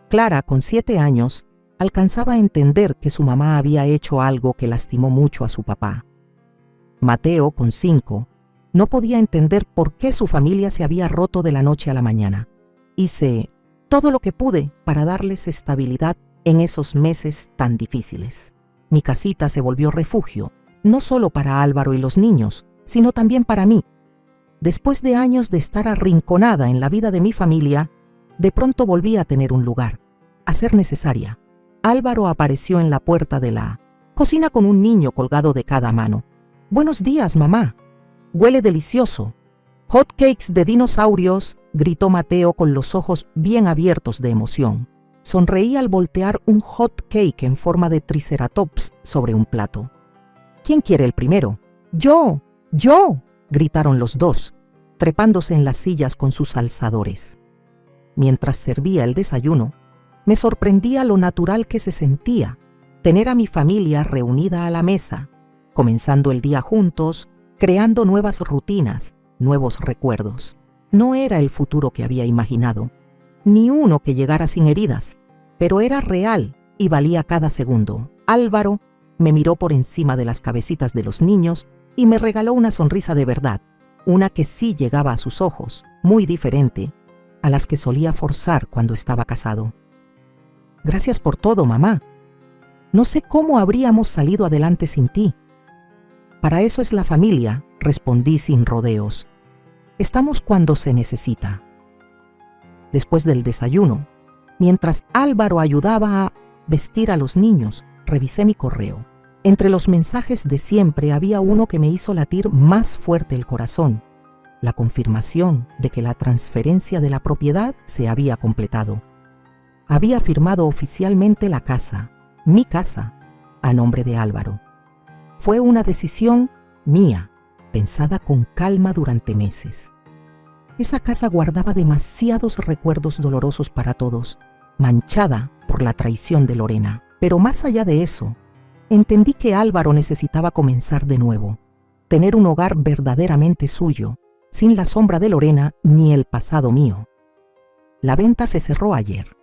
Clara, con 7 años, alcanzaba a entender que su mamá había hecho algo que lastimó mucho a su papá. Mateo, con 5, no podía entender por qué su familia se había roto de la noche a la mañana. Hice todo lo que pude para darles estabilidad en esos meses tan difíciles. Mi casita se volvió refugio, no solo para Álvaro y los niños, sino también para mí. Después de años de estar arrinconada en la vida de mi familia, de pronto volví a tener un lugar, a ser necesaria. Álvaro apareció en la puerta de la cocina con un niño colgado de cada mano. «Buenos días, mamá. Huele delicioso». «Hot cakes de dinosaurios», gritó Mateo con los ojos bien abiertos de emoción. Sonreí al voltear un hot cake en forma de triceratops sobre un plato. «¿Quién quiere el primero?» «Yo, yo», gritaron los dos, trepándose en las sillas con sus alzadores. Mientras servía el desayuno, me sorprendía lo natural que se sentía tener a mi familia reunida a la mesa, comenzando el día juntos, creando nuevas rutinas, nuevos recuerdos. No era el futuro que había imaginado, ni uno que llegara sin heridas, pero era real y valía cada segundo. Álvaro me miró por encima de las cabecitas de los niños y me regaló una sonrisa de verdad, una que sí llegaba a sus ojos, muy diferente a las que solía forzar cuando estaba casado. «Gracias por todo, mamá. No sé cómo habríamos salido adelante sin ti». «Para eso es la familia», respondí sin rodeos. «Estamos cuando se necesita». Después del desayuno, mientras Álvaro ayudaba a vestir a los niños, revisé mi correo. Entre los mensajes de siempre había uno que me hizo latir más fuerte el corazón: la confirmación de que la transferencia de la propiedad se había completado. Había firmado oficialmente la casa, mi casa, a nombre de Álvaro. Fue una decisión mía, pensada con calma durante meses. Esa casa guardaba demasiados recuerdos dolorosos para todos, manchada por la traición de Lorena. Pero más allá de eso, entendí que Álvaro necesitaba comenzar de nuevo, tener un hogar verdaderamente suyo, sin la sombra de Lorena ni el pasado mío. La venta se cerró ayer.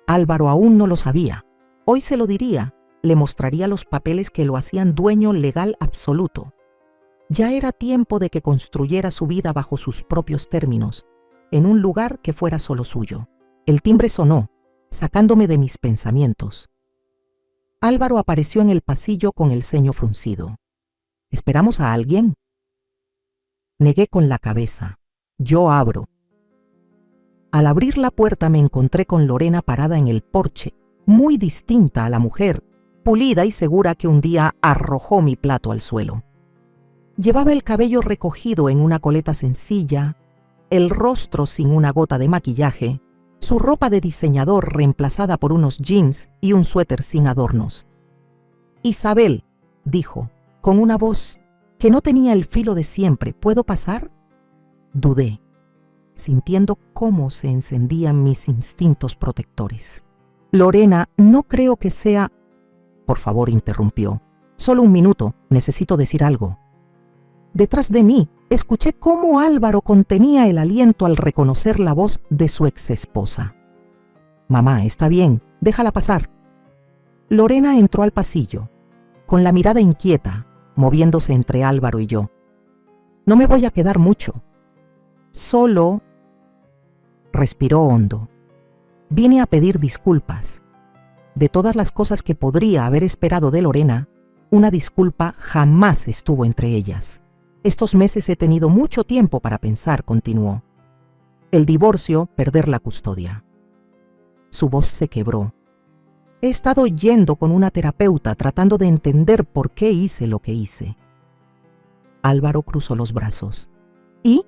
Álvaro aún no lo sabía. Hoy se lo diría, le mostraría los papeles que lo hacían dueño legal absoluto. Ya era tiempo de que construyera su vida bajo sus propios términos, en un lugar que fuera solo suyo. El timbre sonó, sacándome de mis pensamientos. Álvaro apareció en el pasillo con el ceño fruncido. ¿Esperamos a alguien? Negué con la cabeza. Yo abro. Al abrir la puerta me encontré con Lorena parada en el porche, muy distinta a la mujer, pulida y segura que un día arrojó mi plato al suelo. Llevaba el cabello recogido en una coleta sencilla, el rostro sin una gota de maquillaje, su ropa de diseñador reemplazada por unos jeans y un suéter sin adornos. «Isabel», dijo, con una voz que no tenía el filo de siempre, «¿puedo pasar?». Dudé, sintiendo cómo se encendían mis instintos protectores. «Lorena, no creo que sea…». «Por favor», interrumpió. «Solo un minuto, necesito decir algo». Detrás de mí, escuché cómo Álvaro contenía el aliento al reconocer la voz de su exesposa. «Mamá, está bien, déjala pasar». Lorena entró al pasillo, con la mirada inquieta, moviéndose entre Álvaro y yo. «No me voy a quedar mucho. Solo…». Respiró hondo. «Vine a pedir disculpas. De todas las cosas que podría haber esperado de Lorena, una disculpa jamás estuvo entre ellas. Estos meses he tenido mucho tiempo para pensar», continuó. «El divorcio, perder la custodia». Su voz se quebró. «He estado yendo con una terapeuta tratando de entender por qué hice lo que hice». Álvaro cruzó los brazos. ¿Y?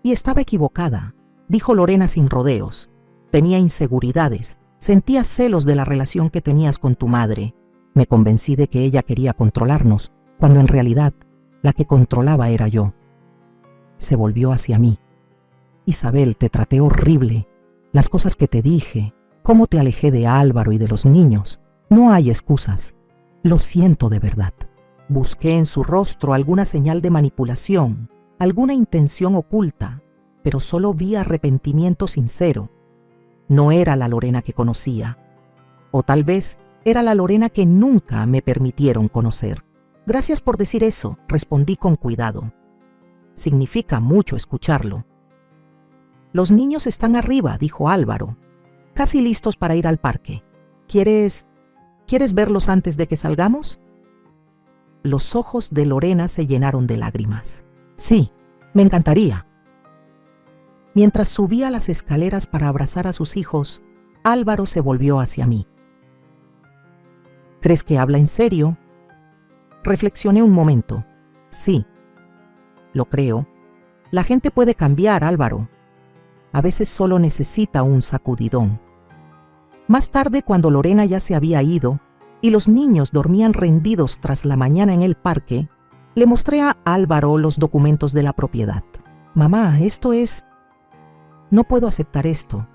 «Y estaba equivocada», dijo Lorena sin rodeos. «Tenía inseguridades, sentía celos de la relación que tenías con tu madre. Me convencí de que ella quería controlarnos, cuando en realidad la que controlaba era yo». Se volvió hacia mí. «Isabel, te traté horrible. Las cosas que te dije, cómo te alejé de Álvaro y de los niños. No hay excusas. Lo siento de verdad». Busqué en su rostro alguna señal de manipulación, alguna intención oculta, pero solo vi arrepentimiento sincero. No era la Lorena que conocía. O tal vez era la Lorena que nunca me permitieron conocer. «Gracias por decir eso», respondí con cuidado. «Significa mucho escucharlo». «Los niños están arriba», dijo Álvaro, «casi listos para ir al parque. ¿Quieres verlos antes de que salgamos?». Los ojos de Lorena se llenaron de lágrimas. «Sí, me encantaría». Mientras subía las escaleras para abrazar a sus hijos, Álvaro se volvió hacia mí. «¿Crees que habla en serio?». Reflexioné un momento. «Sí, lo creo. La gente puede cambiar, Álvaro. A veces solo necesita un sacudidón». Más tarde, cuando Lorena ya se había ido y los niños dormían rendidos tras la mañana en el parque, le mostré a Álvaro los documentos de la propiedad. «Mamá, esto es…». «No puedo aceptar esto».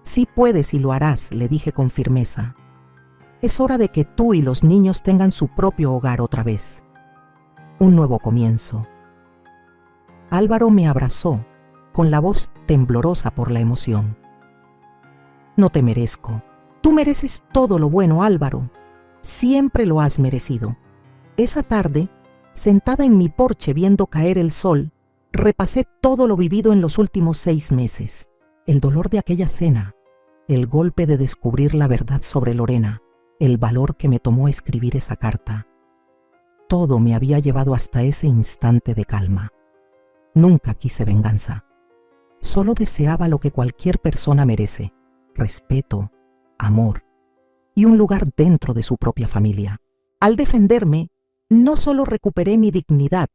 «Sí puedes y lo harás», le dije con firmeza. «Es hora de que tú y los niños tengan su propio hogar otra vez. Un nuevo comienzo». Álvaro me abrazó, con la voz temblorosa por la emoción. «No te merezco. Tú mereces todo lo bueno, Álvaro. Siempre lo has merecido». Esa tarde, sentada en mi porche viendo caer el sol, repasé todo lo vivido en los últimos 6 meses. El dolor de aquella cena, el golpe de descubrir la verdad sobre Lorena, el valor que me tomó escribir esa carta. Todo me había llevado hasta ese instante de calma. Nunca quise venganza. Solo deseaba lo que cualquier persona merece: respeto, amor y un lugar dentro de su propia familia. Al defenderme, no solo recuperé mi dignidad,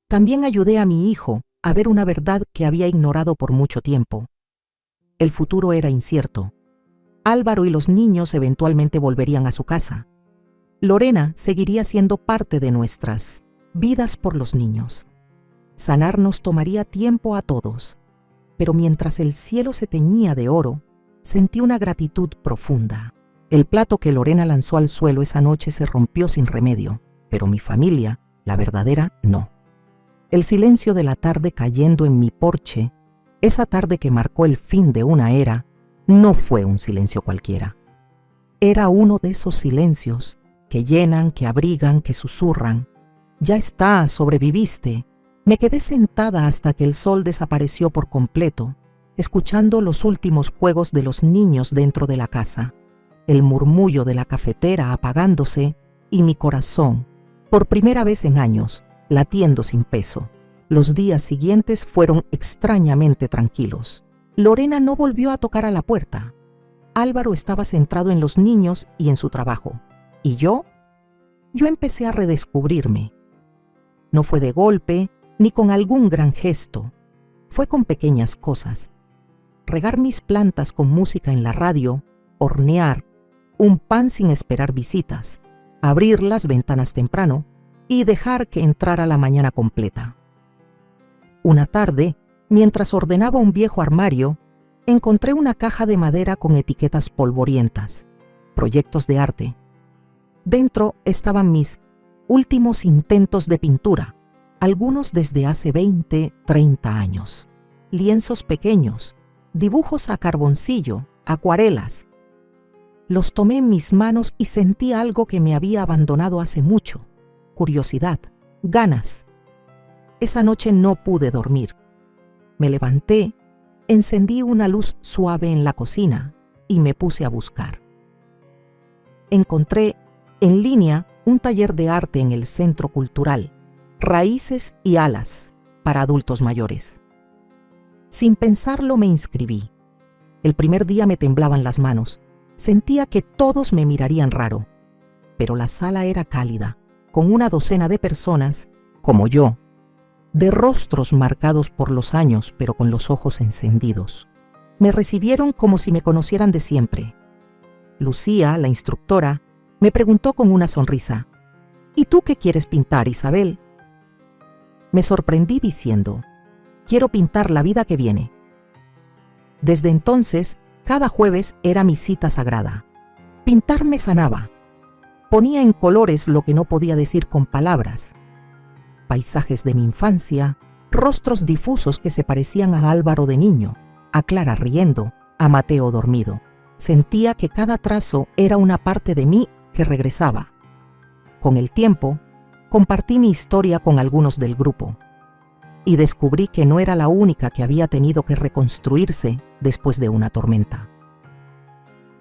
también ayudé a mi hijo a ver una verdad que había ignorado por mucho tiempo. El futuro era incierto. Álvaro y los niños eventualmente volverían a su casa. Lorena seguiría siendo parte de nuestras vidas por los niños. Sanar nos tomaría tiempo a todos, pero mientras el cielo se teñía de oro, sentí una gratitud profunda. El plato que Lorena lanzó al suelo esa noche se rompió sin remedio, pero mi familia, la verdadera, no. El silencio de la tarde cayendo en mi porche Esa tarde que marcó el fin de una era, no fue un silencio cualquiera. Era uno de esos silencios que llenan, que abrigan, que susurran. Ya está, sobreviviste. Me quedé sentada hasta que el sol desapareció por completo, escuchando los últimos juegos de los niños dentro de la casa, el murmullo de la cafetera apagándose y mi corazón, por primera vez en años, latiendo sin peso. Los días siguientes fueron extrañamente tranquilos. Lorena no volvió a tocar a la puerta. Álvaro estaba centrado en los niños y en su trabajo. ¿Y yo? Yo empecé a redescubrirme. No fue de golpe, ni con algún gran gesto. Fue con pequeñas cosas. Regar mis plantas con música en la radio, hornear, un pan sin esperar visitas, abrir las ventanas temprano y dejar que entrara la mañana completa. Una tarde, mientras ordenaba un viejo armario, encontré una caja de madera con etiquetas polvorientas, proyectos de arte. Dentro estaban mis últimos intentos de pintura, algunos desde hace 20, 30 años. Lienzos pequeños, dibujos a carboncillo, acuarelas. Los tomé en mis manos y sentí algo que me había abandonado hace mucho: curiosidad, ganas. Esa noche no pude dormir. Me levanté, encendí una luz suave en la cocina y me puse a buscar. Encontré en línea un taller de arte en el Centro Cultural, Raíces y Alas, para adultos mayores. Sin pensarlo me inscribí. El primer día me temblaban las manos. Sentía que todos me mirarían raro. Pero la sala era cálida, con una docena de personas, como yo, de rostros marcados por los años, pero con los ojos encendidos. Me recibieron como si me conocieran de siempre. Lucía, la instructora, me preguntó con una sonrisa: ¿Y tú qué quieres pintar, Isabel? Me sorprendí diciendo: quiero pintar la vida que viene. Desde entonces, cada jueves era mi cita sagrada. Pintar me sanaba. Ponía en colores lo que no podía decir con palabras. Paisajes de mi infancia, rostros difusos que se parecían a Álvaro de niño, a Clara riendo, a Mateo dormido. Sentía que cada trazo era una parte de mí que regresaba. Con el tiempo, compartí mi historia con algunos del grupo y descubrí que no era la única que había tenido que reconstruirse después de una tormenta.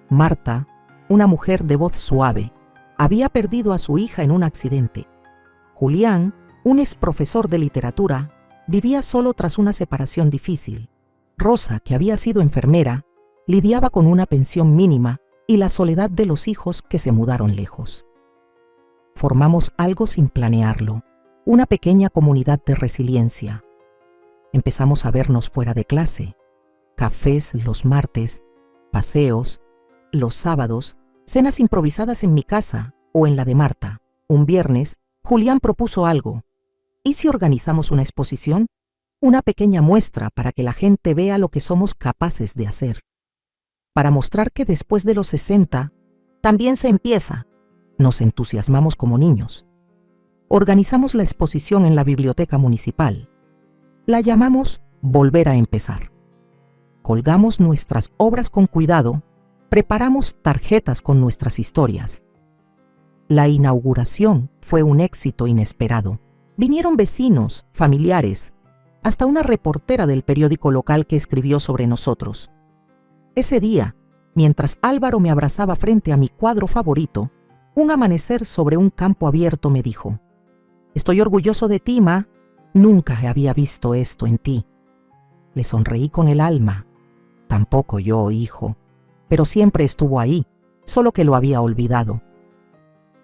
Marta, una mujer de voz suave, había perdido a su hija en un accidente. Julián, un exprofesor de literatura, vivía solo tras una separación difícil. Rosa, que había sido enfermera, lidiaba con una pensión mínima y la soledad de los hijos que se mudaron lejos. Formamos algo sin planearlo, una pequeña comunidad de resiliencia. Empezamos a vernos fuera de clase, cafés los martes, paseos, los sábados, cenas improvisadas en mi casa o en la de Marta. Un viernes, Julián propuso algo. ¿Y si organizamos una exposición? Una pequeña muestra para que la gente vea lo que somos capaces de hacer. Para mostrar que después de los 60, también se empieza. Nos entusiasmamos como niños. Organizamos la exposición en la biblioteca municipal. La llamamos Volver a empezar. Colgamos nuestras obras con cuidado, preparamos tarjetas con nuestras historias. La inauguración fue un éxito inesperado. Vinieron vecinos, familiares, hasta una reportera del periódico local que escribió sobre nosotros. Ese día, mientras Álvaro me abrazaba frente a mi cuadro favorito, un amanecer sobre un campo abierto me dijo: «Estoy orgulloso de ti, Ma. Nunca había visto esto en ti». Le sonreí con el alma. Tampoco yo, hijo, pero siempre estuvo ahí, solo que lo había olvidado.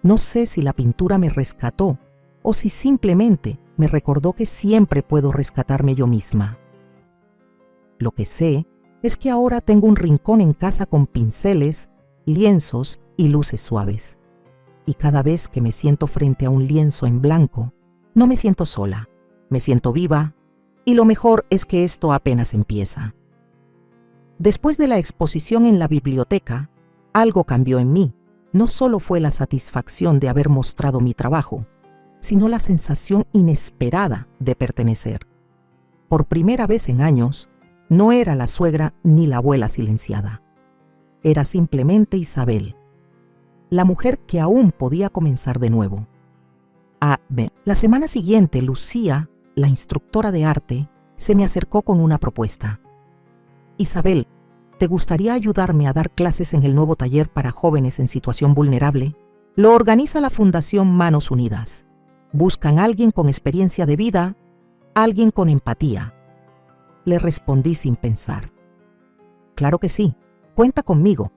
No sé si la pintura me rescató o si simplemente me recordó que siempre puedo rescatarme yo misma. Lo que sé es que ahora tengo un rincón en casa con pinceles, lienzos y luces suaves. Y cada vez que me siento frente a un lienzo en blanco, no me siento sola, me siento viva, y lo mejor es que esto apenas empieza. Después de la exposición en la biblioteca, algo cambió en mí. No solo fue la satisfacción de haber mostrado mi trabajo, sino la sensación inesperada de pertenecer. Por primera vez en años, No era la suegra ni la abuela silenciada. Era simplemente Isabel, la mujer que aún podía comenzar de nuevo. La semana siguiente, Lucía, la instructora de arte, se me acercó con una propuesta. Isabel, ¿te gustaría ayudarme a dar clases en el nuevo taller para jóvenes en situación vulnerable? Lo organiza la Fundación Manos Unidas. Buscan a alguien con experiencia de vida, alguien con empatía. Le respondí sin pensar. Claro que sí, cuenta conmigo.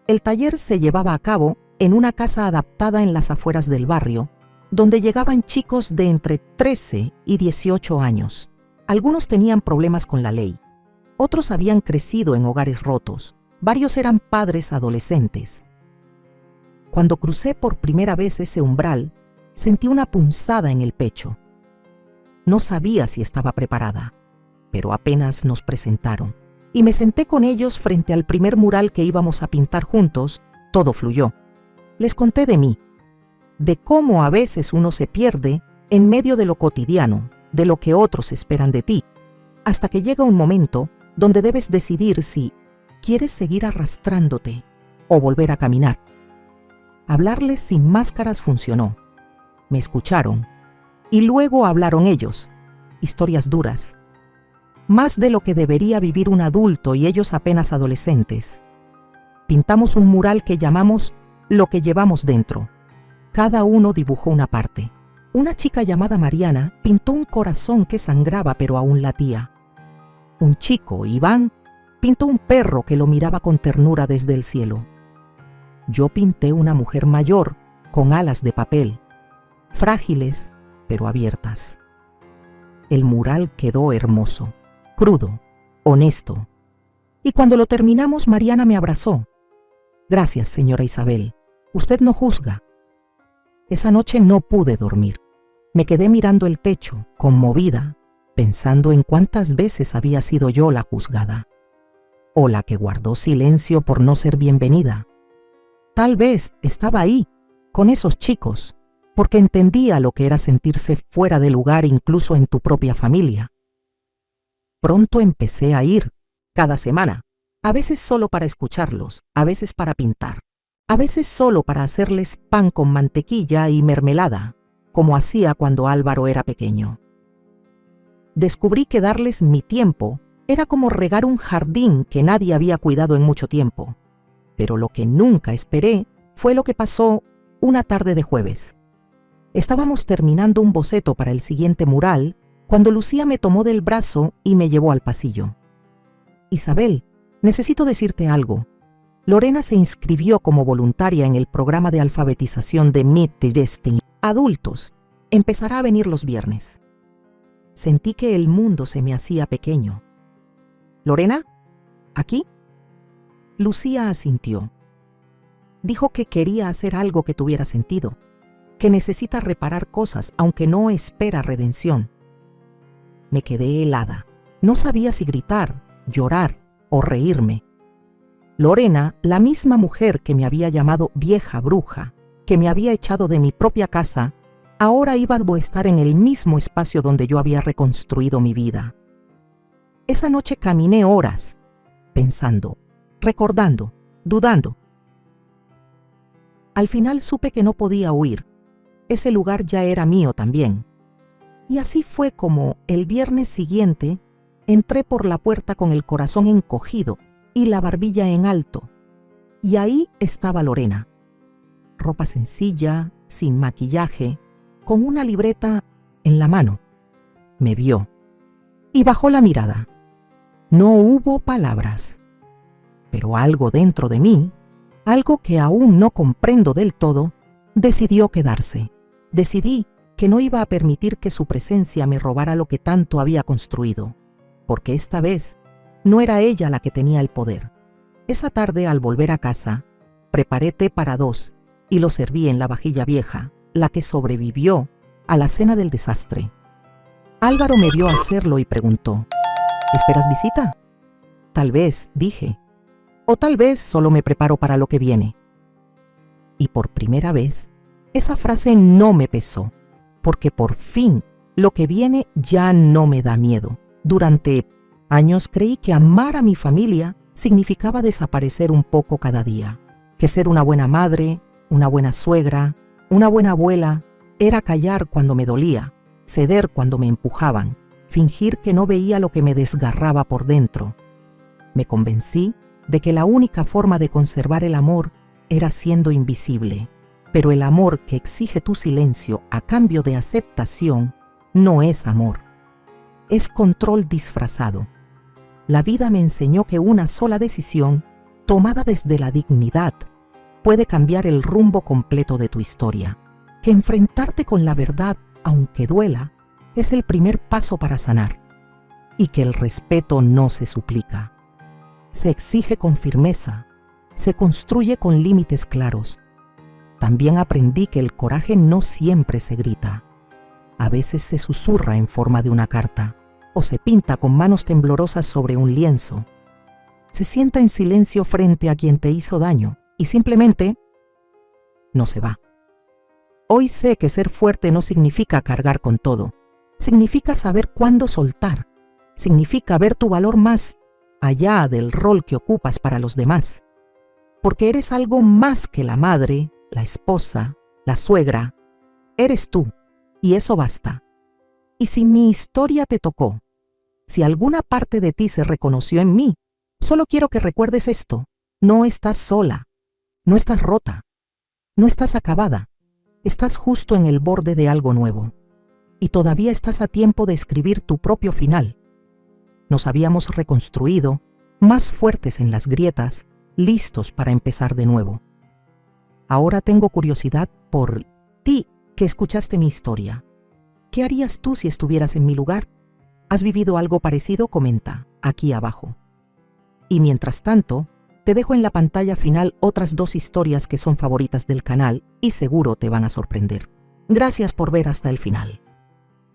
El taller se llevaba a cabo en una casa adaptada en las afueras del barrio, donde llegaban chicos de entre 13 y 18 años. Algunos tenían problemas con la ley, otros habían crecido en hogares rotos, varios eran padres adolescentes. Cuando crucé por primera vez ese umbral, sentí una punzada en el pecho. No sabía si estaba preparada, pero apenas nos presentaron y me senté con ellos frente al primer mural que íbamos a pintar juntos. Todo fluyó. Les conté de mí, de cómo a veces uno se pierde en medio de lo cotidiano, de lo que otros esperan de ti, hasta que llega un momento donde debes decidir si quieres seguir arrastrándote o volver a caminar. Hablarles sin máscaras funcionó. Me escucharon y luego hablaron ellos. Historias duras. Más de lo que debería vivir un adulto y ellos apenas adolescentes. Pintamos un mural que llamamos Lo que llevamos dentro. Cada uno dibujó una parte. Una chica llamada Mariana pintó un corazón que sangraba pero aún latía. Un chico, Iván, pintó un perro que lo miraba con ternura desde el cielo. Yo pinté una mujer mayor con alas de papel, frágiles pero abiertas. El mural quedó hermoso, crudo, honesto. Y cuando lo terminamos, Mariana me abrazó. Gracias, señora Isabel. Usted no juzga. Esa noche no pude dormir. Me quedé mirando el techo, conmovida, pensando en cuántas veces había sido yo la juzgada, o la que guardó silencio por no ser bienvenida. Tal vez estaba ahí, con esos chicos, porque entendía lo que era sentirse fuera de lugar incluso en tu propia familia. Pronto empecé a ir, cada semana, a veces solo para escucharlos, a veces para pintar, a veces solo para hacerles pan con mantequilla y mermelada, como hacía cuando Álvaro era pequeño. Descubrí que darles mi tiempo era como regar un jardín que nadie había cuidado en mucho tiempo. Pero lo que nunca esperé fue lo que pasó una tarde de jueves. Estábamos terminando un boceto para el siguiente mural cuando Lucía me tomó del brazo y me llevó al pasillo. Isabel, necesito decirte algo. Lorena se inscribió como voluntaria en el programa de alfabetización de Meet the Destiny. Adultos. Empezará a venir los viernes. Sentí que el mundo se me hacía pequeño. ¿Lorena? ¿Aquí? Lucía asintió. Dijo que quería hacer algo que tuviera sentido, que necesita reparar cosas aunque no espera redención. Me quedé helada. No sabía si gritar, llorar o reírme. Lorena, la misma mujer que me había llamado vieja bruja, que me había echado de mi propia casa, ahora iba a estar en el mismo espacio donde yo había reconstruido mi vida. Esa noche caminé horas, pensando, recordando, dudando. Al final supe que no podía huir. Ese lugar ya era mío también. Y así fue como, el viernes siguiente, entré por la puerta con el corazón encogido y la barbilla en alto. Y ahí estaba Lorena. Ropa sencilla, sin maquillaje, con una libreta en la mano. Me vio y bajó la mirada. No hubo palabras, pero algo dentro de mí, algo que aún no comprendo del todo, decidió quedarse. Decidí que no iba a permitir que su presencia me robara lo que tanto había construido, porque esta vez no era ella la que tenía el poder. Esa tarde, al volver a casa, preparé té para dos y lo serví en la vajilla vieja, la que sobrevivió a la cena del desastre. Álvaro me vio hacerlo y preguntó, ¿esperas visita? Tal vez, dije, o tal vez solo me preparo para lo que viene. Y por primera vez, esa frase no me pesó, porque por fin lo que viene ya no me da miedo. Durante Años creí que amar a mi familia significaba desaparecer un poco cada día, que ser una buena madre, una buena suegra, una buena abuela, era callar cuando me dolía, ceder cuando me empujaban, fingir que no veía lo que me desgarraba por dentro. Me convencí de que la única forma de conservar el amor era siendo invisible, pero el amor que exige tu silencio a cambio de aceptación no es amor, es control disfrazado. La vida me enseñó que una sola decisión, tomada desde la dignidad, puede cambiar el rumbo completo de tu historia, que enfrentarte con la verdad, aunque duela, es el primer paso para sanar, y que el respeto no se suplica. Se exige con firmeza, se construye con límites claros. También aprendí que el coraje no siempre se grita. A veces se susurra en forma de una carta, o se pinta con manos temblorosas sobre un lienzo. Se sienta en silencio frente a quien te hizo daño y simplemente no se va. Hoy sé que ser fuerte no significa cargar con todo. Significa saber cuándo soltar. Significa ver tu valor más allá del rol que ocupas para los demás. Porque eres algo más que la madre, la esposa, la suegra. Eres tú, y eso basta. Y si mi historia te tocó, si alguna parte de ti se reconoció en mí, solo quiero que recuerdes esto. No estás sola, no estás rota, no estás acabada. Estás justo en el borde de algo nuevo. Y todavía estás a tiempo de escribir tu propio final. Nos habíamos reconstruido, más fuertes en las grietas, listos para empezar de nuevo. Ahora tengo curiosidad por ti que escuchaste mi historia. ¿Qué harías tú si estuvieras en mi lugar? ¿Has vivido algo parecido? Comenta aquí abajo. Y mientras tanto, te dejo en la pantalla final otras 2 historias que son favoritas del canal y seguro te van a sorprender. Gracias por ver hasta el final.